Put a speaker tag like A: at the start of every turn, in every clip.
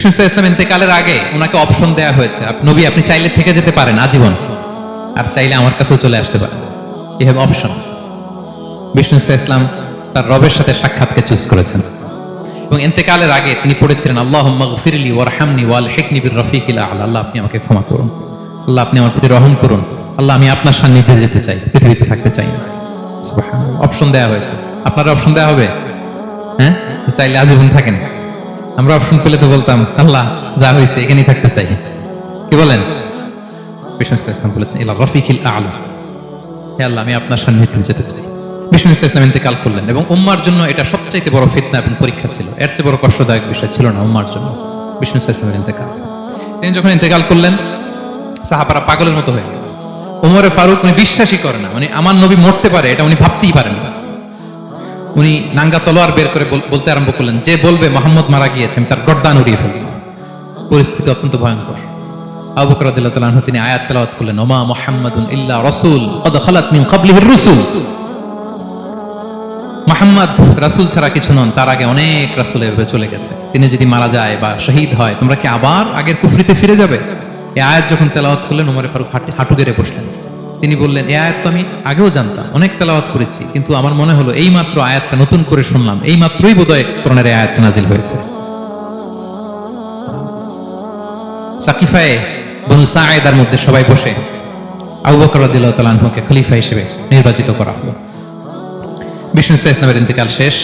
A: ইসলাম ইন্তেকালের আগে ওনাকে অপশন দেয়া হয়েছে, নবী আপনি চাইলে থেকে যেতে পারেন আজীবন, আর চাইলে আমার কাছেও চলে আসতে পারেন। You have option. বিষ্ণু ইসলাম তার রবের সাথে সাক্ষাৎকে চুজ করেছেন এবং ইন্তেকালের আগে তিনি পড়েছিলেন আল্লাহুম্মা গফিরলি ওয়ারহামনি ওয়ালহিকনি বির রফিকিল আ'লা। আল্লাহ আপনি আমাকে ক্ষমা করুন, আল্লাহ আপনি আমার প্রতি রহম করুন, আল্লাহ আমি আপনার সান্নিধ্যে যেতে চাই, পৃথিবীতে থাকতে চাই না। সুবহানাল্লাহ। অপশন দেয়া হয়েছে। আপনারা অপশন দেয়া হবে? হ্যাঁ, চাইলে আজীবন থাকেন। আমরা অপশন পেলে তো বলতাম আল্লাহ যা হয়েছে এখানেই থাকতে চাই। কি বলেন? বিষ্ণু ইসলাম বলেছেন ইলা রফিকিল আ'লা, হে আল্লাহ আমি আপনার সান্নিধ্যে যেতে চাই। বিষ্ণু ইসলাম ইন্তেকাল করলেন এবং উম্মার জন্য এটা সবচাইতে বড় ফিতনা এবং পরীক্ষা ছিল। এর চেয়ে বড় কষ্টদায়ক বিষয় ছিল না উম্মার জন্য বিষ্ণু ইসলামের ইন্তেকাল। তিনি যখন ইন্তেকাল করলেন সাহাবারা পাগলের মতো হয়ে গেল। ওমরে ফারুক উনি বিশ্বাসই করে না, মানে আমার নবী মরতে পারে এটা উনি ভাবতেই পারেন না। উনি নাঙ্গা তলোয়ার বের করে বলতে আরম্ভ করলেন, যে বলবে মোহাম্মদ মারা গিয়েছে আমি তার গর্দান উড়িয়ে ফেলব। পরিস্থিতি অত্যন্ত ভয়ঙ্কর। আবু বকর রাদিয়াল্লাহু আনহু তিনি আয়াত তেলাওয়াত করলেন, ওমা মুহাম্মাদুন ইল্লা রাসূল ক্বাদ খালাত মিন ক্বাবলিহির রুসুল। মুহাম্মদ রাসূল ছাড়া কিছু নন, তার আগে অনেক রাসূল এভাবে চলে গেছে। তিনি যদি মারা যায় বা শহীদ হয় তোমরা কি আবার আগের কুফরিতে ফিরে যাবে? এই আয়াত যখন তেলাওয়াত করলেন ওমর ফারুক হাঁটু গেড়ে বসলেন। তিনি বললেন, এই আয়াত তো আমি আগেও জানতাম, অনেক তেলাওয়াত করেছি, কিন্তু আমার মনে হলো এই মাত্র আয়াতটা নতুন করে শুনলাম, এই মাত্রই বোধহয় কোরআনের এই আয়াতটা নাজিল হয়েছে। সাকিফায়ে বনু সাঈদার মধ্যে সবাই বসে আবু বকর রাদিয়াল্লাহু তাআলা আনহুকে খলিফা হিসেবে নির্বাচিত করা হলো। বিষ্ণু ইসলামের ইন্তেকাল শেষ,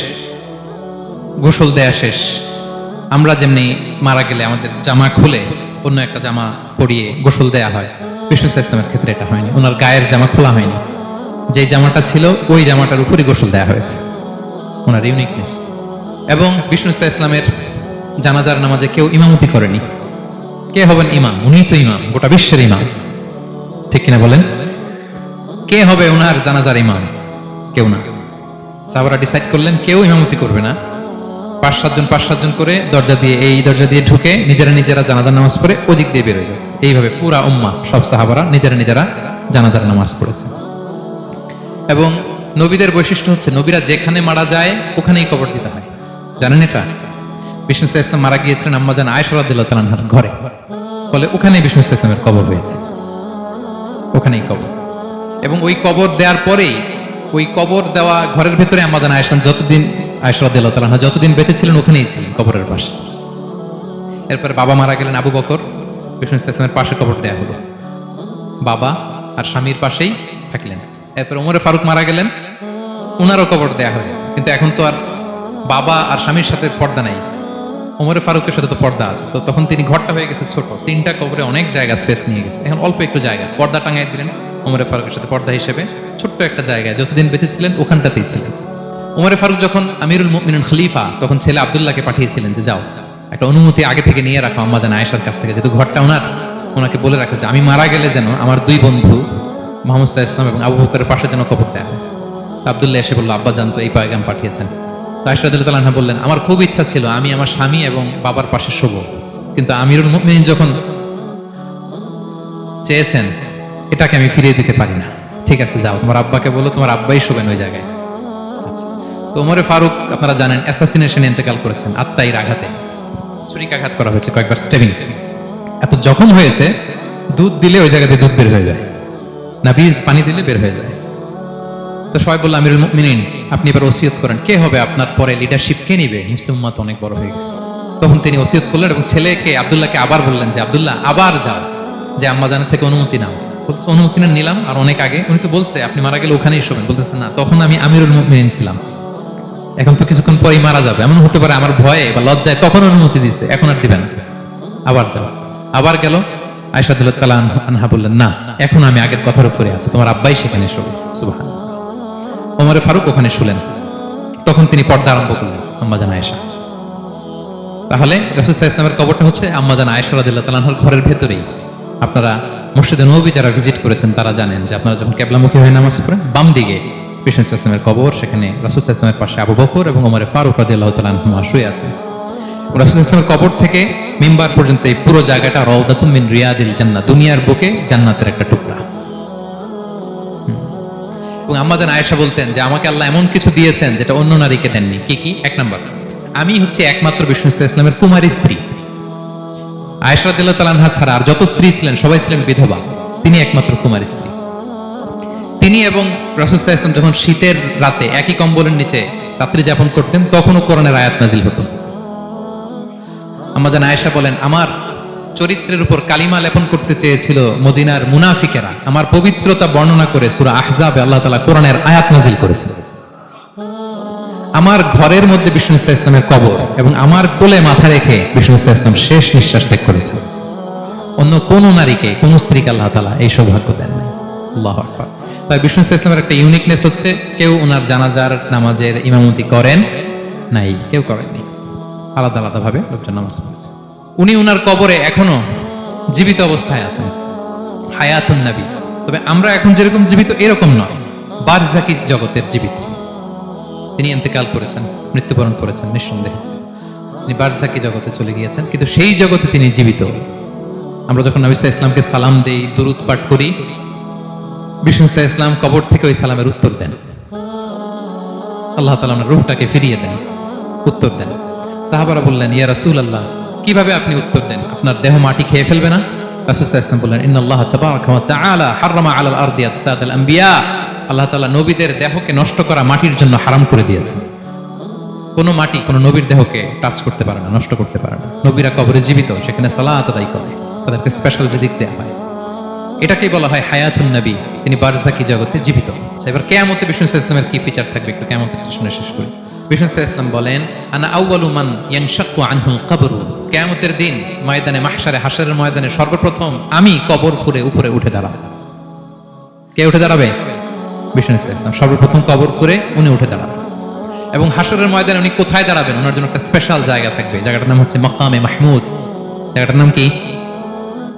A: গোসল দেয়া শেষ। আমরা যেমনি মারা গেলে আমাদের জামা খুলে অন্য একটা জামা পরিয়ে গোসল দেয়া হয়, বিষ্ণু ইসলামের ক্ষেত্রে এটা হয়নি। ওনার গায়ের জামা খোলা হয়নি, যে জামাটা ছিল ওই জামাটার উপরই গোসল দেয়া হয়েছে। ওনার ইউনিকনেস। এবং বিষ্ণু ইসলামের জানাজার নামাজে কেউ ইমামতি করেনি। কে হবেন ইমাম? উনি তো ইমাম, গোটা বিশ্বের ইমাম, ঠিক কিনা বলেন? কে হবে ওনার জানাজার ইমাম? কেউ না। সাহাবারা ডিসাইড করলেন কেউ ইমামতি করবে না। 5-7 জন করে দরজা দিয়ে, এই দরজা দিয়ে ঢুকে নিজেরা জানাজার নামাজ পড়ে ওদিক দিয়ে বের হয়ে যাচ্ছে। এইভাবে পুরা উম্মাহ সব সাহাবারা নিজেরা জানাজার নামাজ পড়েছে। এবং নবীদের বৈশিষ্ট্য হচ্ছে নবীরা যেখানে মারা যায় ওখানেই কবর দিতে হয়। জানেন এটা? বিষ্ণু ইসলাম মারা গিয়েছিলেন আম্মা জান আয়েশা রাদিয়াল্লাহু তাআলার ঘরে, ফলে ওখানেই বিষ্ণু ইসলামের কবর হয়েছে, ওখানেই কবর। এবং ওই কবর দেওয়ার পরেই ওই কবর দেওয়া ঘরের ভেতরে আম্মা জান আয়েশা রাদিয়াল্লাহু তাআলা যতদিন বেঁচে ছিলেন ওখানেই ছিলেন, কবরের পাশে। এরপরে বাবা মারা গেলেন আবু বকর, বিষ্ণু ইসলামের পাশে কবর দেয়া হলো, বাবা আর স্বামীর পাশেই থাকলেন। এরপর ওমরে ফারুক মারা গেলেন, ওনারও কবর দেয়া হলো। কিন্তু এখন তো আর বাবা আর স্বামীর সাথে পর্দা নাই, ওমরে ফারুকের সাথে তো পর্দা আছে। তো তখন তিনি ঘরটা হয়ে গেছে ছোট, 3টা কবরে অনেক জায়গা স্পেস নিয়ে গেছে। এখন অল্প একটু জায়গা পর্দা টাঙাই দিলেন ওমরে ফারুকের সাথে পর্দা হিসেবে, ছোট্ট একটা জায়গায় যতদিন বেঁচে ছিলেন ওখানটাতেই ছিলেন। ওমরে ফারুক যখন আমিরুল মুমিনিন খলিফা, তখন ছেলে আব্দুল্লাহকে পাঠিয়েছিলেন যে যাও একটা অনুমতি আগে থেকে নিয়ে রাখো আম্মা জান আয়েশার কাছ থেকে, যেহেতু ঘরটা ওনার, ওনাকে বলে রাখো যে আমি মারা গেলে যেন আমার 2 বন্ধু মুহাম্মদ সাল্লাল্লাহু আলাইহি ওয়াসাল্লাম এবং আবু বকরের পাশে যেন কবর দেয়া হয়। আব্দুল্লাহ এসে বলল, আব্বা জান তো এই পয়গাম পাঠিয়েছেন। আয়েশা রাদিয়াল্লাহু তাআলা আনহা বললেন, আমার খুব ইচ্ছা ছিল আমি আমার স্বামী এবং বাবার পাশে শোব, কিন্তু আমিরুল মুমিনিন যখন চেয়েছেন এটাকে আমি ফিরিয়ে দিতে পারি না। ঠিক আছে যাও, তোমার আব্বাকে বলো তোমার আব্বাই শোবেন ওই জায়গায়। তো ওমরে ফারুক আপনারা জানেন অ্যাসাসিনেশনে ইন্তেকাল করেছেন, আত্মাইর আঘাতে ছুরিকাঘাত করা হয়েছে, কয়েকবার স্টেবিং। এত জখম হয়েছে দুধ দিলে ওই জায়গাতে দুধ বের হয়ে যায়, নাবিজ পানি দিলে বের হয়ে যায়। তো সবাই বলল আমিরুল মুমিনিন আপনি এবার ওসিয়ত করেন, কে হবে আপনার পরে লিডারশিপ, কে নিবে? মুসলিম উম্মাহ তো অনেক বড় হয়ে গেছে। তখন তিনি ওসিয়ত করলেন এবং ছেলেকে আব্দুল্লাহকে আবার বললেন যে আব্দুল্লাহ আবার যাও, যে আম্মা জানের থেকে অনুমতি নাও। বলতেছে অনুমতি নিলাম আর অনেক আগে, উনি তো বলছে আপনি মারা গেলে ওখানেই শোবেন। বলতেছে না, তখন আমি আমিরুল মুমিনিন ছিলাম, এখন তো কিছুক্ষণ পরেই মারা যাবে, এমন হতে পারে আমার ভয়ে বা লজ্জায় তখন অনুমতি দিছে, এখন আর দিবেন। আবার যাও। আবার গেল। আয়েশা রাদিয়াল্লাহু তাআলা আনহা বললেন, না এখন আমি আগের কথার উপরে আছি, তোমার আব্বাই সেখানে শোবে। সুবহানাল্লাহ। ওমরে ফারুক ওখানে শুলেন। তখন তিনি পর্দা আরম্ভ করলেন আম্মা জান আয়েশা। তাহলে রাসূল সাল্লাল্লাহু আলাইহি ওয়াসাল্লামের কবরটা হচ্ছে আম্মা জান আয়েশা রাদিয়াল্লাহু তাআলা আনহার ঘরের ভেতরেই। আপনারা মসজিদে নববী যারা ভিজিট করেছেন তারা জানেন যে আপনারা যখন কিবলামুখী হয়ে নামাজ পড়েন বাম দিকে বিষ্ণু ইসলামের কবর, সেখানে রাসূল সাল্লাল্লাহু আলাইহি ওয়াসাল্লামের পাশে আবু বকর এবং ওমরে ফারুক রাদিয়াল্লাহু তাআলা আনহুমা শুয়ে আছেন। রাসূল ইসলামের কবর থেকে মিম্বার পর্যন্ত এই পুরো জায়গাটা রাউদাতুম মিন রিয়াদিল জান্নাহ, দুনিয়ার বুকে জান্নাতের একটা টুকরা। এবং আম্মা জান আয়েশা বলতেন যে আমাকে আল্লাহ এমন কিছু দিয়েছেন যেটা অন্য নারীকে দেননি। কি? 1 নাম্বার, আমি হচ্ছে একমাত্র বিষ্ণু ইসলামের কুমারী স্ত্রী। আয়েশা রাদিয়াল্লাহু তাআলা আনহা ছাড়া আর যত স্ত্রী ছিলেন সবাই ছিলেন বিধবা, তিনি একমাত্র কুমারী স্ত্রী। তিনি এবং রাসূল সাল্লাল্লাহু আলাইহি ওয়াসাল্লাম যখন শীতের রাতে একই কম্বলের নিচে রাত্রি যাপন করতেন, তখনও কোরআনের আয়াত নাজিল হতো। আম্মা জান আয়েশা বলেন, আমার চরিত্রের উপর কালিমা লেপন করতে চেয়েছিল মদিনার মুনাফিকেরা, আমার পবিত্রতা বর্ণনা করে সূরা আহজাবে আল্লাহ তাআলা কোরআনের আয়াত নাজিল করেছেন। আমার ঘরের মধ্যে বিষ্ণু সাল্লাল্লাহু আলাইহি ওয়াসাল্লামের কবর এবং আমার কোলে মাথা রেখে বিষ্ণু সাল্লাল্লাহু আলাইহি ওয়াসাল্লাম শেষ নিঃশ্বাস ত্যাগ করেছেন। অন্য কোন নারীকে, কোন স্ত্রীকে আল্লাহ তাআলা এই সৌভাগ্য দেন নাই। আল্লাহু আকবার। তাই বিষ্ণু সাল্লাল্লাহু আলাইহি ওয়াসাল্লামের একটা ইউনিকনেস হচ্ছে, কেউ ওনার জানাজার নামাজের ইমামতি করেন নাই, কেউ করেননি, আলাদা আলাদা ভাবে লোকজন নামাজ পড়েছে। উনি ওনার কবরে এখনো জীবিত অবস্থায় আছেন, হায়াতুন নবী। তবে আমরা এখন যেরকম জীবিত এরকম নয়, বারজাকি জগতের জীবিত। তিনি ইন্তেকাল করেছেন, মৃত্যুবরণ করেছেন নিঃসন্দেহে, তিনি বারজাকি জগতে চলে গিয়েছেন, কিন্তু সেই জগতে তিনি জীবিত। আমরা যখন নবী সাল্লাল্লাহু আলাইহি ওয়াসাল্লামকে সালাম দেই, দুরূদ পাঠ করি, বিষ্ণু সাল্লাল্লাহু আলাইহি ওয়াসাল্লাম কবর থেকে ওই সালামের উত্তর দেন। আল্লাহ তাআলা ওনার রূহটাকে ফিরিয়ে দেন, উত্তর দেন। সাহাবারা বললেন, ইয়া রাসূলুল্লাহ, কিভাবে আপনি উত্তর দেন? আপনার দেহ মাটি খেয়ে ফেলবে না? রাসূল সাল্লাল্লাহু আলাইহি ওয়াসাল্লাম বললেন, ইন্নাল্লাহ তাবারাকা ওয়া তাআলা হারামা আলাল আরদি আজসাদাল আম্বিয়া। আল্লাহ তাআলা নবীদের দেহকে নষ্ট করা মাটির জন্য হারাম করে দিয়েছেন। কোনো মাটি কোনো নবীর দেহকে টাচ করতে পারে না, নষ্ট করতে পারে না। নবীরা কবরে জীবিত, সেখানে সালাত আদায় করে, তাদেরকে স্পেশাল রিজিক দেয়া হয়। এটাকেই বলা হয় হায়াতুন নবী, তিনি বারজাকি জগতে জীবিত। এবার কিয়ামতে বিষ্ণু সাল্লাল্লাহু আলাইহি ওয়াসাল্লামের কি ফিচার থাকবে, একটু কিয়ামতের শুনে শেষ করি। বিষ্ণু সাল্লাল্লাহু আলাইহি ওয়াসাল্লাম বলেন, আনা আউয়ালু মান ইয়ানশাক্কু আনহুল কবর। কিয়ামতের দিন ময়দানে মাহশারে, হাশরের ময়দানে সর্বপ্রথম আমি কবর ফুঁড়ে উপরে উঠে দাঁড়াবো। কে উঠে দাঁড়াবে? বিষ্ণু সাল্লাল্লাহু আলাইহি ওয়াসাল্লাম সর্বপ্রথম কবর ফুঁড়ে উনি উঠে দাঁড়াবেন। এবং হাশরের ময়দানে উনি কোথায় দাঁড়াবেন? ওনার জন্য একটা স্পেশাল জায়গা থাকবে, জায়গাটার নাম হচ্ছে মাকামে মাহমুদ। জায়গাটার নাম কি?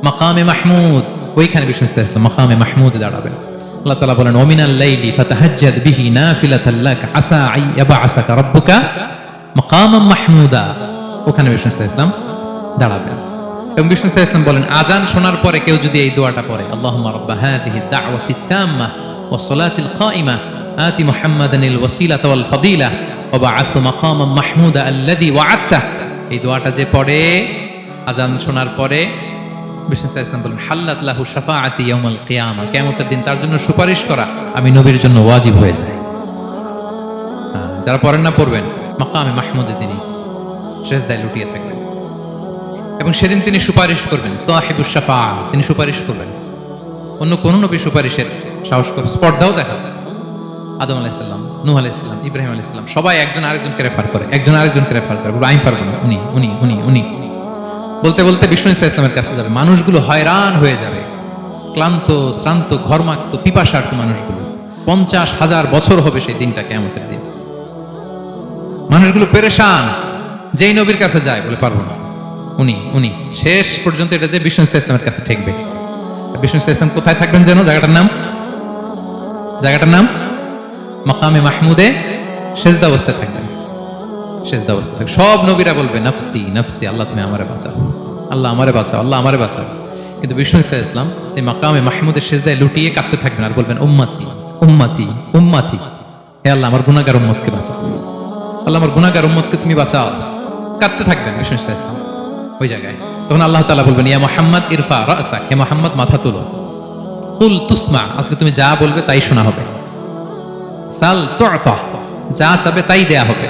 A: মাকামে মাহমুদ। ওইখানে বিষ্ণু সাল্লাল্লাহু আলাইহি ওয়াসাল্লাম মাকামে মাহমুদে দাঁড়াবেন। আল্লাহ তাআলা বলেন, ওমিনাল লাইলি ফাতাহাজ্জাদ বিহি নাফিলাতাল লাক আসা আই ইয়াবআসাকা রাব্বুকা মাকামান মাহমুদা। ওখানে বিষ্ণু সাল্লাল্লাহু আলাইহি ওয়াসাল্লাম দাঁড়াবেন। এবং বিষ্ণু সাল্লাল্লাহু আলাইহি ওয়াসাল্লাম বলেন, আযান শোনার পরে কেউ যদি এই দোয়াটা পড়ে, আল্লাহুম্মা রাব্বা হাযিহি দাওয়াতিত তাম্মাহ ওয়াস সালাতিল কাইমাহ আতি মুহাম্মাদানিল ওয়াসিলাতা ওয়াল ফাদিলাহ ওয়া বা'আথহু মাকামান মাহমুদা আল্লাযী ওয়া'আদতা। এই দোয়াটা যে পড়ে আযান শোনার পরে, বিষ্ণু সাল্লাল্লাহু আলাইহি ওয়াসাল্লাম বলেন, হাল্লাত লাহু শাফাআতি ইয়াউমাল কিয়ামা। কিয়ামতের দিন তার জন্য সুপারিশ করা আমি নবীর জন্য ওয়াজিব হয়ে যায়। যারা পড়েন না পড়বেন, মাকামে মাহমুদে তিনি সেজদায় লুটিয়ে থাকবেন এবং সেদিন তিনি সুপারিশ করবেন, সাহিবুশ শাফাআ, তিনি সুপারিশ করবেন। অন্য কোন নবী সুপারিশের সাহস করে স্পর্ধাও দেখাবে। আদম আলাইহিস সালাম, নূহ আলাইহিস সালাম, ইব্রাহিম আলাইহিস সালাম সবাই একজন আরেকজনকে রেফার করে, একজন আরেকজনকে রেফার করে, আমি পারবো না, উনি উনি উনি উনি বলতে বলতে বিষ্ণু সাল্লাল্লাহু আলাইহি ওয়াসাল্লামের কাছে যাবে। মানুষগুলো হয়রান হয়ে যাবে, ক্লান্ত, শ্রান্ত, ঘর্মাক্ত, পিপাসার্ত মানুষগুলো। 50,000 বছর হবে সেই দিনটা, কিয়ামতের দিন। মানুষগুলো পেরেশান, যেই নবীর কাছে যায় বলে পারবো না, উনি উনি শেষ পর্যন্ত এটা যে বিষ্ণু সাল্লাল্লাহু আলাইহি ওয়াসাল্লামের কাছে ঠেকবে। বিষ্ণু সাল্লাল্লাহু আলাইহি ওয়াসাল্লাম কোথায় থাকবেন যেন? জায়গাটার নাম মাকামে মাহমুদে সেজদা অবস্থায় থাকবেন, সেজদা অবস্থায় থাকবেন। সব নবীরা বলবে, নাফসি নাফসি, আল্লাহ তুমি আমারে বাঁচাও, আল্লাহ আমারে বাঁচাও, আল্লাহ আমারে বাঁচাও। কিন্তু বিষ্ণু সাল্লাল্লাহু আলাইহি ওয়াসাল্লাম সেই মাকামে মাহমুদের সেজদায় লুটিয়ে কাঁদতে থাকবেন আর বলবেন, উম্মতি উম্মতি উম্মতি, হে আল্লাহ আমার গুনাহগার উম্মতকে বাঁচাও, আল্লাহ আমার গুনাহগার উম্মতকে তুমি বাঁচাও। কাঁদতে থাকবেন বিষ্ণু সাল্লাল্লাহু আলাইহি ওয়াসাল্লাম ওই জায়গায়। তখন আল্লাহ তাআলা বলবেন, ইয়া মুহাম্মদ ইরফা রাসাক, হে মুহাম্মদ মাথা তোলো, কুল তুসমা, আজকে তুমি যা বলবে তাই শোনা হবে, সাল তু'তা, যা চাবে তাই দেয়া হবে,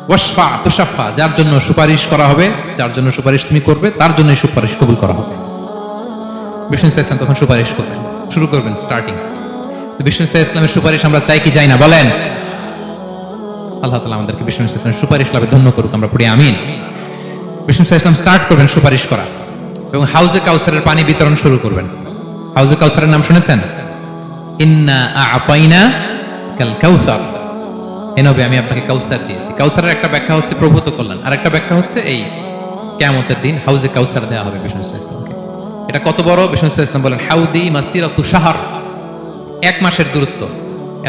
A: ওয়াশফা তুশাফা, যার জন্য সুপারিশ করা হবে, যার জন্য সুপারিশ তুমি করবে তার জন্য সুপারিশ কবুল করা হবে। বিষ্ণু সাল্লাল্লাহু আলাইহি ওয়াসাল্লাম তখন সুপারিশ করবেন, শুরু করবেন, স্টার্টিং। তো বিষ্ণু সাল্লাল্লাহু আলাইহি ওয়াসাল্লামের সুপারিশ আমরা চাই কি চাই না বলেন? আল্লাহ তাআলা আমাদেরকে বিষ্ণু সাল্লাল্লাহু আলাইহি ওয়াসাল্লামের সুপারিশ লাভে ধন্য করুক, আমরা পড়ি আমিন। বিষ্ণু সাল্লাল্লাহু আলাইহি ওয়াসাল্লাম স্টার্ট করবেন সুপারিশ করা এবং হাউজে কাউসারের পানি বিতরণ শুরু করবেন। হাউজে কাউসারের নাম শুনেছেন? ইন্না আ'তাইনা কাল কাউসার, হে নবী আমি আপনাকে কাউসার দিয়েছি। কাউসারের একটা ব্যাখ্যা হচ্ছে প্রভূত কল্যাণ, আর একটা ব্যাখ্যা হচ্ছে এই কিয়ামতের দিন হাউজে কাউসার দেওয়া হবে বিষ্ণু সাল্লাল্লাহু আলাইহি ওয়াসাল্লামকে। এটা কত বড়? বিষ্ণু সাল্লাল্লাহু আলাইহি ওয়াসাল্লাম বলেন, হাউদি মাসিরাতু শাহর, 1 মাসের দূরত্ব।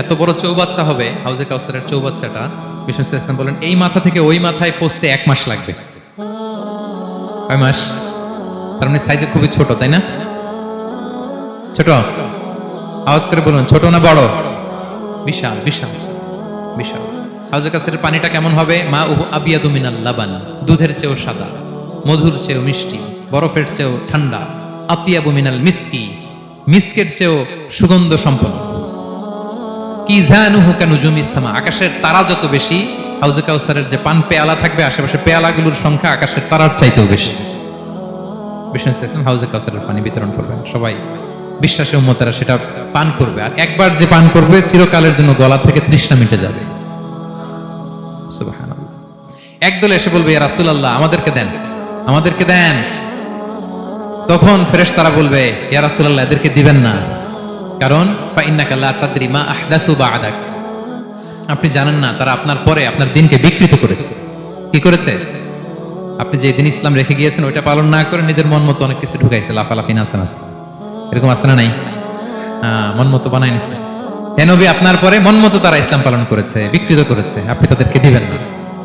A: এত বড় চৌবাচ্চা হবে হাউজে কাউসারের চৌবাচ্চাটা। বিষ্ণু সাল্লাল্লাহু আলাইহি ওয়াসাল্লাম বলেন, এই মাথা থেকে ওই মাথায় পৌঁছতে 1 মাস লাগবে। কয় মাস? তার মানে সাইজে খুবই ছোট, তাই না? ছোট? আওয়াজ করে বলুন, ছোট না বড়? বিশাল বিশাল বিশাল। হাউজে কাউসারের পানিটা কেমন হবে? মা উহু আবিয়াদু মিনাল লাবান, দুধের চেয়েও সাদা, মধুর চেয়েও মিষ্টি, বরফের চেয়েও ঠান্ডা, আতিয়াবু মিনাল মিসকি, মিসকের চেয়েও সুগন্ধ সম্পন্ন, কিজানুহু কানুজুমিস সামা, আকাশের তারা যত বেশি, হাউজে কাউসারের যে পান পেয়ালা থাকবে আশেপাশে পেয়ালাগুলোর সংখ্যা আকাশের তারার চাইতেও বেশি। বিষ্ণু ইসলাম হাউজে কাউসারের পানি বিতরণ করবেন, সবাই বিশ্বাসী উম্মতেরা সেটা পান করবে, আর একবার যে পান করবে চিরকালের জন্য গলা থেকে তৃষ্ণা মিটে যাবে। সুবহানাল্লাহ। একদল এসে বলবে, ইয়া রাসূলুল্লাহ আমাদেরকে দেন, আমাদেরকে দেন। তখন ফেরেশতারা বলবে, ইয়া রাসূলুল্লাহ এদেরকে দিবেন না, কারণ ফা ইন্নাকা লা তাদরি মা আহদাসু বা'দাক, আপনি জানেন না তারা আপনার পরে আপনার দিনকে বিকৃত করেছে। কি করেছে? আপনি যে দিন ইসলাম রেখে গিয়েছেন ওইটা পালন না করে নিজের মন মতো অনেক কিছু ঢুকাইছে, লাফালাফি নাচানাচ, এরকম আছে না নাই? মন মতো বানাই নিছে। হে নবী আপনার পরে মন মতো তারা ইসলাম পালন করেছে, বিকৃত করেছে, আপনি তাদেরকে দিবেন না।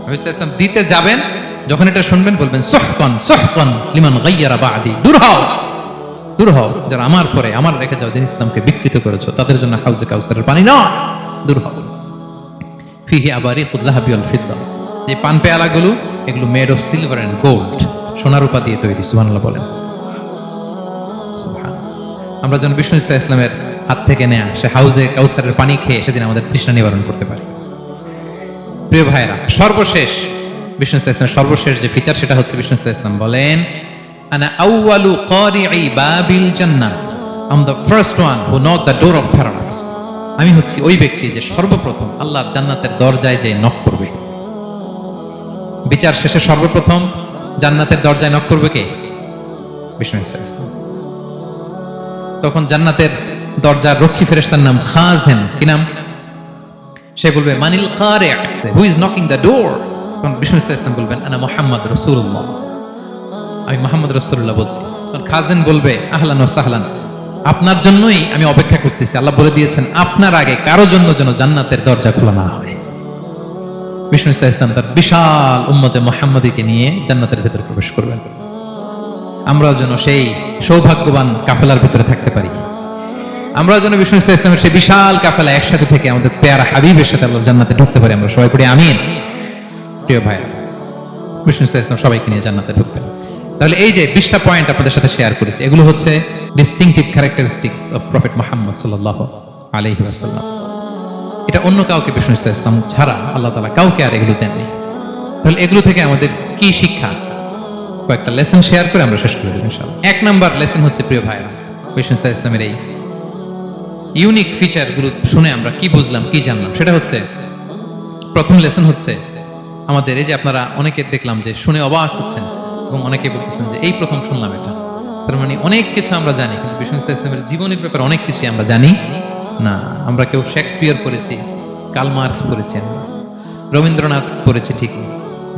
A: নবী সাল্লাল্লাহু আলাইহি ওয়াসাল্লাম দিতে যাবেন, যখন এটা শুনবেন বলবেন সুহকান সুহকান লিমান গায়্যারা বা'দি, দূর হও দূর হও, যারা আমার পরে আমার রেখে যাওয়া দিন ইসলামকে বিকৃত করেছো তাদের জন্য হাউজে কাউসারের পানি নয়, দূর হও। ফিহি আবারিকুল যাহাবি ওয়াল ফিদ্দা, যে পান পেয়ালাগুলো এগুলো made of silver and gold, সোনা রূপা দিয়ে তৈরি। সুবহানাল্লাহ বলেন। সুবহানাল্লাহ। আমরা যেন বিষ্ণু ইসলামের হাত থেকে নেয়া সে হাউজে কাউসারের পানি খেয়ে সেদিন আমাদের তৃষ্ণা নিবারণ করতে পারি। প্রিয় ভাইরা, সর্বশেষ বিষ্ণু ইসলামের সর্বশেষ যে ফিচার সেটা হচ্ছে বিষ্ণু ইসলাম বলেন, আনা আউয়ালু কারিই বাবিল জান্নাহ, I am the first one who knock the door of paradise, আমি হচ্ছি ওই ব্যক্তি যে সর্বপ্রথম আল্লাহর জান্নাতের দরজায় যে নক করবে। বিচার শেষে সর্বপ্রথম জান্নাতের দরজায় নক করবে কে? বিষ্ণু ইসলাম। তখন জান্নাতের দরজার রক্ষী ফেরেশতার নাম খাজেন। কি নাম? সে বলবে মানিল কারি, who is knocking the door? তখন বিষ্ণু ইসলাম বলবেন আনা মুহাম্মদ রাসূলুল্লাহ, আমি মুহাম্মদ রাসূলুল্লাহ বলছি। তখন খাজেন বলবে আহলান ওয়া সাহলান, আপনার জন্যই আমি অপেক্ষা করতেছি, আল্লাহ বলে দিয়েছেন আপনার আগে কারো জন্য যেন জান্নাতের দরজা খোলা না হয়। বিষ্ণু ইসলাম তার বিশাল উম্মতে মুহাম্মাদীকে নিয়ে জান্নাতের ভেতরে প্রবেশ করবেন। আমরাও যেন সেই সৌভাগ্যবান কাফেলার ভিতরে থাকতে পারি, আমরা যেন বিষ্ণু ইসলামের সেই বিশাল কাফেলা একসাথে থেকে আমাদের পেয়ারা হাবিবের সাথে আল্লাহর জান্নাতে ঢুকতে পারি। আমরা সবাই পড়ি আমিন। প্রিয় ভাইরা, বিষ্ণু ইসলাম সবাইকে নিয়ে জান্নাতে ঢুকবেন। তাহলে এই যে 20টা পয়েন্ট আপনাদের সাথে শেয়ার করেছি, এগুলো হচ্ছে distinctive characteristics of prophet Muhammad সাল্লাল্লাহু আলাইহি ওয়াসাল্লাম। এটা অন্য কাউকে বিষ্ণু ইসলাম ছাড়া আল্লাহ তাআলা কাউকে আর এগুলো দেননি। তাহলে এগুলো থেকে আমাদের কি শিক্ষা? কয়েকটা লেসন শেয়ার করে আমরা শেষ করে দেব ইনশাআল্লাহ। 1 নাম্বার লেসন হচ্ছে প্রিয় ভাইরা, বিষ্ণু ইসলামের এই ইউনিক ফিচার গুলো শুনে আমরা কি বুঝলাম, কি জানলাম, সেটা হচ্ছে প্রথম লেসন হচ্ছে আমাদের এই যে আপনারা অনেকে দেখলাম যে শুনে অবাক হচ্ছেন এবং অনেকে বলতেছেন যে এই প্রথম শুনলাম এটা, তার মানে অনেক কিছু আমরা জানি, কিন্তু বিষ্ণু ইসলামের জীবনের ব্যাপারে অনেক কিছু আমরা জানি না। আমরা কেউ শেক্সপিয়ার পড়েছি, কার্ল মার্কস পড়েছি, রবীন্দ্রনাথ পড়েছি ঠিকই,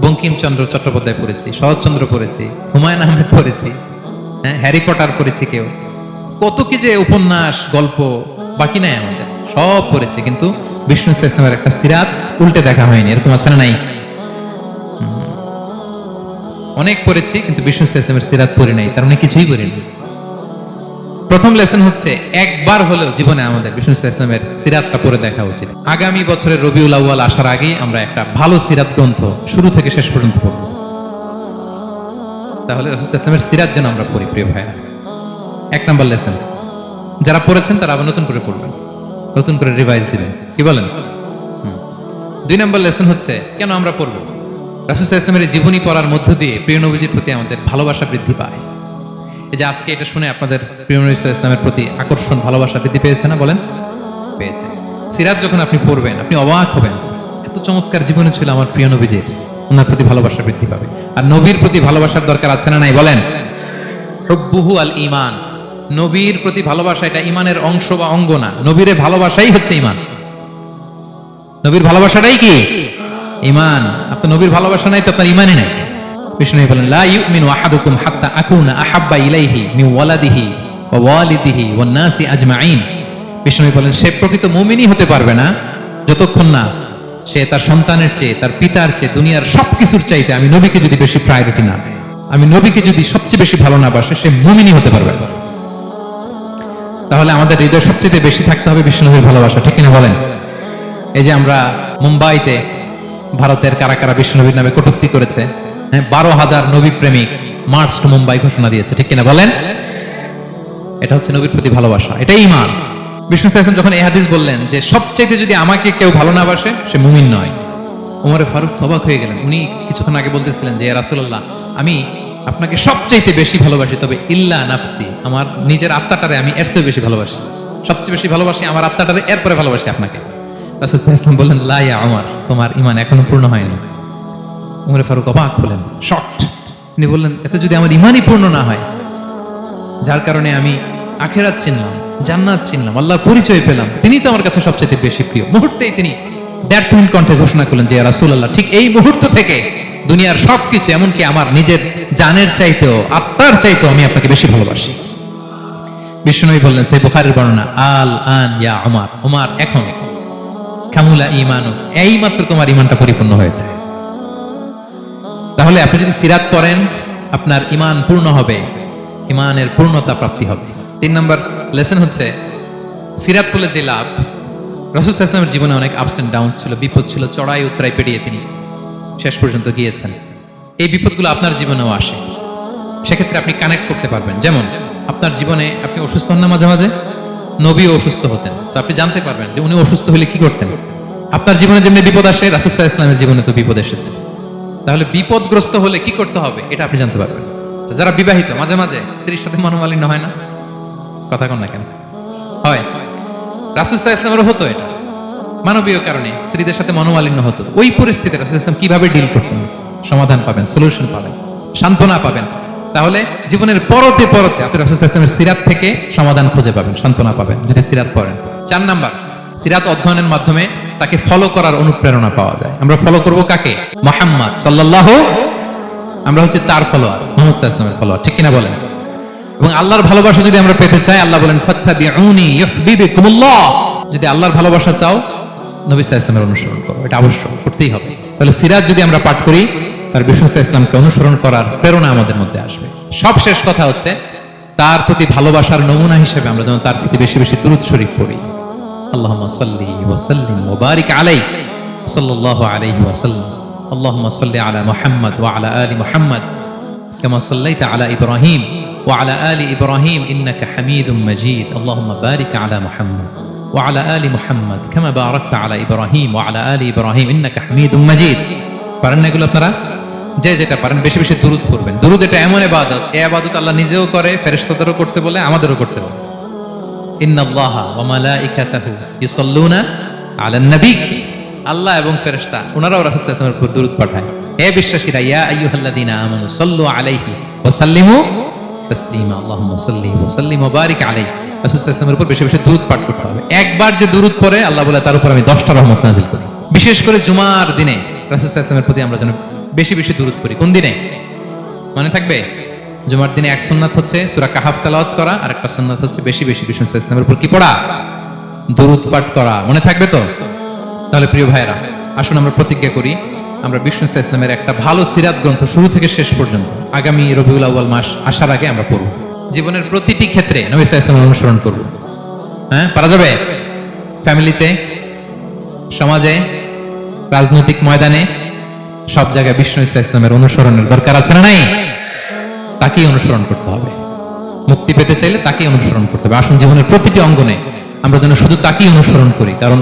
A: বঙ্কিমচন্দ্র চট্টোপাধ্যায় পড়েছি, শরৎচন্দ্র পড়েছি, হুমায়ুন আহমেদ পড়েছি, হ্যারি পটার পড়েছি, কেউ কত কি যে উপন্যাস গল্প বাকি নাই আমাদের, সব পড়েছি, কিন্তু বিষ্ণু ইসলামের একটা সিরাত উল্টে দেখা হয়নি। এরকম আছে না নাই? অনেক পড়েছি কিন্তু বিষ্ণু ইসলামের সিরাত পড়ি নাই, তার মানে কিছুই পড়িনি। প্রথম লেসন হচ্ছে একবার হলেও জীবনে আমাদের বিষ্ণু ইসলামের সিরাতটা পড়ে দেখা উচিত। আগামী বছরের রবিউল আউয়াল আসার আগেই আমরা একটা ভালো সিরাত গ্রন্থ শুরু থেকে শেষ পর্যন্ত পড়ব। তাহলে রাসূল ইসলামের সিরাত যেন আমরা পড়ি প্রিয় ভাইরা। 1 নাম্বার লেসন, যারা পড়েছেন তারা আবার নতুন করে পড়বেন, নতুন করে রিভাইজ দিবেন। কি বলেন? 2 নাম্বার লেসন হচ্ছে কেন আমরা পড়ব? রাসূল ইসলামের জীবনী পড়ার মধ্য দিয়ে প্রিয় নবীজির প্রতি আমাদের ভালোবাসা বৃদ্ধি পায়। এই যে আজকে এটা শুনে আপনাদের প্রিয় নবী ইসলামের প্রতি আকর্ষণ, ভালোবাসা বৃদ্ধি পেয়েছে না? বলেন পেয়েছে। সিরাত যখন আপনি পড়বেন আপনি অবাক হবেন, এত চমৎকার জীবনে ছিল আমার প্রিয় নবীজির, ওনার প্রতি ভালোবাসা বৃদ্ধি পাবে। আর নবীর প্রতি ভালোবাসার দরকার আছে না নাই? বলেন হুব্বুহু আল ঈমান, নবীর প্রতি ভালোবাসা এটা ঈমানের অংশ বা অঙ্গ না, নবীরে ভালোবাসাই হচ্ছে ঈমান। নবীর ভালোবাসাটাই কি? ঈমান। আপনার নবীর ভালোবাসা নাই তো আপনার ঈমানই নাই। বিষ্ণু বলেন লা ইউমিনু আহাদুকুম হাত্তা আকুনা আহাব্বা ইলাইহি মিন ওয়ালাদিহি ওয়া ওয়ালিদিহি ওয়ান নাসি আজমাইন। বিষ্ণু বলেন সে প্রকৃত মুমিনই হতে পারবে না যতক্ষণ না সে তার সন্তানের চেয়ে, তার পিতার চেয়ে, দুনিয়ার সবকিছুর চাইতে আমি নবীকে যদি বেশি প্রায়োরিটি না দেয়, আমি নবীকে যদি সবচেয়ে বেশি ভালো না বাসে, সে মুমিনই হতে পারবে না। তাহলে আমাদের হৃদয় সবচেয়ে বেশি থাকতে হবে বিষ্ণুনবীর ভালোবাসা, ঠিক কিনা বলেন? এই যে আমরা মুম্বাইতে ভারতের কারা কারা বিষ্ণুনবীর নামে কটূক্তি করেছে, 12,000 নবী প্রেমিক মার্চ টু মুম্বাই ঘোষণা দিয়েছে, ঠিক কিনা বলেন? এটা হচ্ছে নবীর প্রতি ভালোবাসা, এটাই ঈমান। বিষ্ণু সাল্লাল্লাহু যখন এই হাদিস বললেন যে সবচেয়ে যদি আমাকে কেউ ভালো না বাসে সে মুমিন নয়, ওমরে ফারুক অবাক হয়ে গেলেন। উনি কিছুক্ষণ আগে বলতেছিলেন যে ইয়া রাসূলুল্লাহ, আমি আপনাকে সবচাইতে বেশি ভালোবাসি, তবে ইল্লা নাফসি, আমার নিজের আত্মাটারে আমি এর চেয়ে বেশি ভালোবাসি, সবচেয়ে বেশি ভালোবাসি আমার আত্মাটারে, এরপরে ভালোবাসি আপনাকে। রাসূল সাল্লাল্লাহু আলাইহি ওয়াসাল্লাম বললেন লা ইয়া ওমর, তোমার ঈমান এখনো পূর্ণ হয়নি। ওমরে ফারুক অবাক হলেন, শকড। তিনি বললেন এতে যদি আমার ঈমানই পূর্ণ না হয়, যার কারণে আমি আখিরাত চিনলাম, জান্নাত চিনলাম, আল্লাহর পরিচয় পেলাম, তিনি তো আমার কাছে সবচেয়ে বেশি প্রিয়। মুহূর্তেই তিনি দ্ব্যর্থহীন কণ্ঠে ঘোষণা করলেন যে ইয়া রাসূলুল্লাহ, ঠিক এই মুহূর্ত থেকে দুনিয়ার সবকিছু, এমনকি আমার নিজের জানের চাইতেও, আত্মার চাইতেও আমি আপনাকে বেশি ভালোবাসি। বিষ্ণুনবী বললেন, সহিহ বুখারীর বর্ণনা, আল আন ইয়া ওমর, ওমর এখন কামুলা ঈমানু, এই মাত্র তোমার ঈমানটা পরিপূর্ণ হয়েছে। তাহলে আপনি যদি সিরাত পড়েন আপনার ঈমান পূর্ণ হবে, ঈমানের পূর্ণতা প্রাপ্তি হবে। 3 নম্বর লেসন হচ্ছে সিরাত পড়লে যে লাভ। রাসূল সাল্লাল্লাহু আলাইহি ওয়াসাল্লামের জীবনে অনেক আপস এন্ড ডাউনস ছিল, বিপদ ছিল, চড়াই উতরাই পেরিয়ে তিনি শেষ পর্যন্ত গিয়েছেন। এই বিপদগুলো আপনার জীবনেও আসে, সেক্ষেত্রে আপনি কানেক্ট করতে পারবেন। যেমন আপনার জীবনে আপনি অসুস্থ হন না মাঝে মাঝে, নবীও অসুস্থ হতেন, তো আপনি জানতে পারবেন যে উনি অসুস্থ হলে কি করতেন। আপনার জীবনে যেমনি বিপদ আসে, রাসূল সাল্লাল্লাহু আলাইহি ওয়াসাল্লামের জীবনে তো বিপদ এসেছে, তাহলে বিপদগ্রস্ত হলে কি করতে হবে এটা আপনি জানতে পারবেন। যারা বিবাহিত, মাঝে মাঝে স্ত্রীর সাথে মনোমালিন্য হয় না? কথা কন না কেন? হয়। রাসূল সাল্লাল্লাহু আলাইহি ওয়াসাল্লামেরও হতো এটা, মানবীয় কারণে স্ত্রীদের সাথে মনোমালিন্য হতো। ওই পরিস্থিতিতে রাসূল সাল্লাল্লাহু আলাইহি ওয়াসাল্লাম কিভাবে ডিল করতেন? সমাধান পাবেন, সলিউশন পাবেন, সান্ত্বনা পাবেন। তাহলে জীবনের পরতে পরতে আপনি রাসূল সাল্লাল্লাহু আলাইহি ওয়াসাল্লামের সিরাত থেকে সমাধান খুঁজে পাবেন, সান্ত্বনা পাবেন যদি সিরাত পড়েন। 4 নাম্বার, সিরাত অধ্যয়নের মাধ্যমে তাকে ফলো করার অনুপ্রেরণা পাওয়া যায়। আমরা ফলো করব কাকে? মুহাম্মদ সাল্লাল্লাহু, আমরা হচ্ছে তার ফলোয়ার, মুহাম্মদ সাল্লাল্লাহু আলাইহি ওয়াসাল্লামের ফলোয়ার, ঠিক কিনা বলেন? এবং আল্লাহর ভালোবাসা যদি আমরা পেতে চাই, আল্লাহ বলেন ফাত্তাবিউনি ইউহিব্বুকুমুল্লাহ, যদি আল্লাহর ভালোবাসা চাও নবী সাল্লাল্লাহু আলাইহি ওয়াসাল্লামের অনুসরণ করো, এটা আবশ্যক, করতেই হবে। তাহলে সিরাত যদি আমরা পাঠ করি, তার বিষ্ণু সাল্লাল্লাহু আলাইহি ওয়াসাল্লামকে অনুসরণ করার প্রেরণা আমাদের মধ্যে আসবে। সবশেষ কথা হচ্ছে তার প্রতি ভালোবাসার নমুনা হিসেবে আমরা যেন তার প্রতি বেশি বেশি দুরূদ শরীফ পড়ি। আল্লাহুম্মা সাল্লি ওয়া সাল্লিম ওয়া বারিক আলাইহি সাল্লাল্লাহু আলাইহি ওয়া সাল্লাম। আল্লাহুম্মা সাল্লি আলা মুহাম্মদ ওয়া আলা আলি মুহাম্মদ কামা সাল্লাইতা আলা ইব্রাহিম ওয়া আলা আলি ইব্রাহিম ইন্নাকা হামিদুম মাজিদ। আল্লাহুম্মা বারিক আলা মুহাম্মদ ওয়া আলা আলি মুহাম্মদ কামা বারাকতা আলা ইব্রাহিম ওয়া আলা আলি ইব্রাহিম ইন্নাকা হামিদুম মাজিদ। পারেন না এগুলো আপনারা? যে যেটা পারেন বেশি বেশি দুরূদ পড়বেন। দুরূদ এটা এমন ইবাদত, এই ইবাদত আল্লাহ নিজেও করে, ফেরেশতাদেরও করতে বলে, আমাদেরও করতে বলে। ইন্নাল্লাহা ওয়া মালাইকাতাহু ইউসাল্লুনা আলান নবী, আল্লাহ এবং ফেরেশতা ওনারাও রাসূল সাল্লাল্লাহু আলাইহি ওয়াসাল্লামের উপর দুরূদ পাঠায়। হে বিশ্বাসীরা, ইয়া আইয়ুহাল্লাযীনা আমানু সাল্লু আলাইহি ওয়া সাল্লিমু তাসলিমা। আল্লাহুম্মা সাল্লি ওয়া সাল্লিম ওয়া বারিক আলাইহি। রাসূল সাল্লাল্লাহু আলাইহি ওয়াসাল্লামের উপর বেশি বেশি দুরূদ পাঠ করতে হবে। একবার যে দুরূদ পড়ে আল্লাহ বলে তার উপর আমি 10টা রহমত নাযিল করি। বিশেষ করে জুমার দিনে রাসূল সাল্লাল্লাহু আলাইহি ওয়াসাল্লামের প্রতি আমরা যেন বেশি বেশি দুরূদ পড়ি। কোন দিনে মনে থাকবে? জুমার দিনে এক সুন্নাত হচ্ছে সূরা কাহাফ তেলাওয়াত করা, আর একটা সুন্নাত হচ্ছে বেশি বেশি বিষ্ণু সাল্লাল্লাহু আলাইহি ওয়াসাল্লামের উপর কি পড়া? দুরূদ পাঠ করা। মনে থাকবে তো? তাহলে প্রিয় ভাইরা, আসুন আমরা প্রতিজ্ঞা করি, আমরা বিষ্ণু সাল্লাল্লাহু আলাইহি ওয়াসাল্লামের একটা ভালো সিরাত গ্রন্থ শুরু থেকে শেষ পর্যন্ত আগামী রবিউল আউয়াল মাস আসার আগে আমরা পড়ব। জীবনের প্রতিটি ক্ষেত্রে নবী সাল্লাল্লাহু আলাইহি ওয়াসাল্লামের অনুসরণ করব। হ্যাঁ, পারা যাবে? ফ্যামিলিতে, সমাজে, রাজনৈতিক ময়দানে, সব জায়গায় বিষ্ণু সাল্লাল্লাহু আলাইহি ওয়াসাল্লামের অনুসরণের দরকার আছে না নাই? তাকেই অনুসরণ করতে হবে। মুক্তি পেতে চাইলে তাকেই অনুসরণ করতে হবে। আসুন জীবনের প্রতিটি অঙ্গনে আমরা যেন শুধু তাকেই অনুসরণ করি, কারণ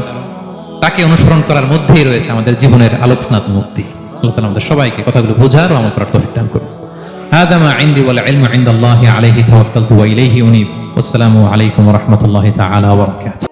A: তাকে অনুসরণ করার মধ্যেই রয়েছে আমাদের জীবনের আলোকস্নাত মুক্তি। আল্লাহ তাআলা আমাদের সবাইকে কথাগুলো বোঝার ও আমল করার তৌফিক দান করুন। হাদা মা ইনদি ওয়াল ইলমু ইনদাল্লাহি আলাইহি তাওয়াক্কালতু ওয়া ইলাইহি উনীব। আসসালামু আলাইকুম ওয়া রাহমাতুল্লাহি তাআলা ওয়া বারাকাতুহু।